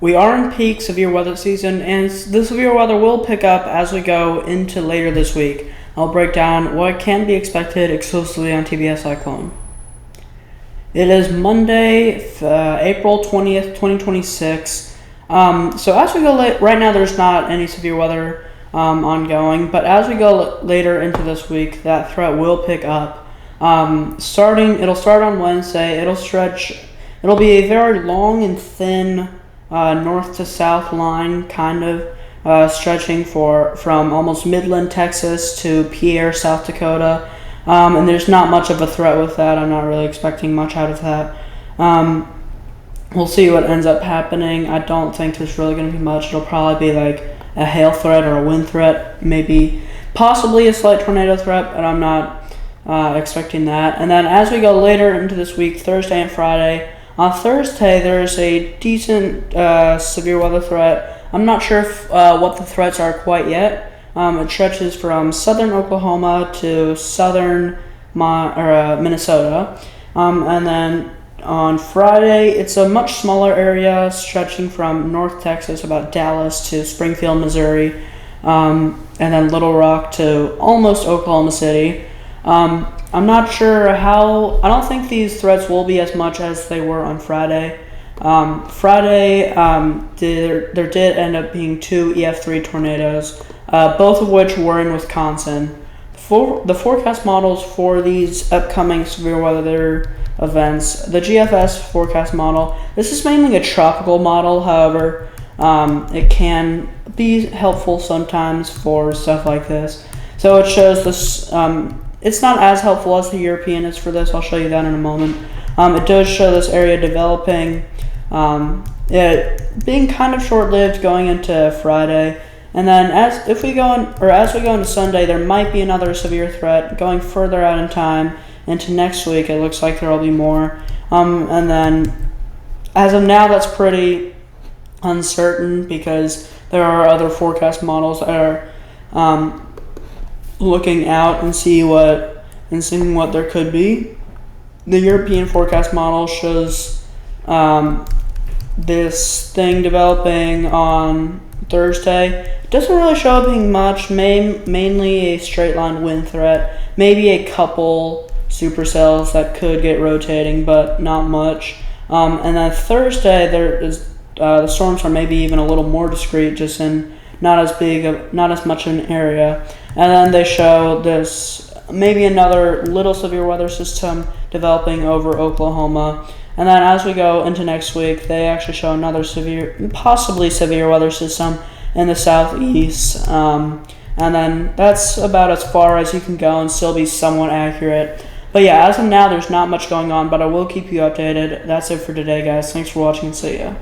We are in peak severe weather season, and the severe weather will pick up as we go into later this week. I'll break down what can be expected exclusively on TBS Cyclone. It is Monday, April 20th, 2026. So as we go right now, there's not any severe weather ongoing, but as we go later into this week, that threat will pick up. It'll start on Wednesday. It'll be a very long and thin north to south line, kind of stretching from almost Midland, Texas to Pierre, South Dakota. And there's not much of a threat with that. I'm not really expecting much out of that. We'll see what ends up happening. I don't think there's really going to be much. It'll probably be like a hail threat or a wind threat, maybe possibly a slight tornado threat, but I'm not expecting that. And then as we go later into this week, Thursday and Friday, on Thursday there's a decent severe weather threat. I'm not sure what the threats are quite yet. It stretches from southern Oklahoma to southern Minnesota. And then on Friday, it's a much smaller area stretching from North Texas, about Dallas, to Springfield, Missouri, and then Little Rock to almost Oklahoma City. I'm not sure I don't think these threats will be as much as they were on Friday. Friday, there did end up being 2 EF3 tornadoes, both of which were in Wisconsin. The forecast models for these upcoming severe weather events, the GFS forecast model, this is mainly a tropical model. However, it can be helpful sometimes for stuff like this. So it shows this. It's not as helpful as the European is for this. I'll show you that in a moment. It does show this area developing, it being kind of short-lived going into Friday. And then as we go into Sunday, there might be another severe threat going further out in time into next week. It looks like there will be more. And then as of now, that's pretty uncertain because there are other forecast models that are looking out and seeing what there could be. The European forecast model shows this thing developing on Thursday. It doesn't really show it being much, mainly a straight line wind threat, maybe a couple supercells that could get rotating, but not much. And then Thursday, the storms are maybe even a little more discrete, just in not as much an area. And then they show this maybe another little severe weather system developing over Oklahoma. And then as we go into next week, they actually show another possibly severe weather system in the southeast. And then that's about as far as you can go and still be somewhat accurate. But yeah, as of now, there's not much going on, but I will keep you updated. That's it for today, guys. Thanks for watching, and see ya.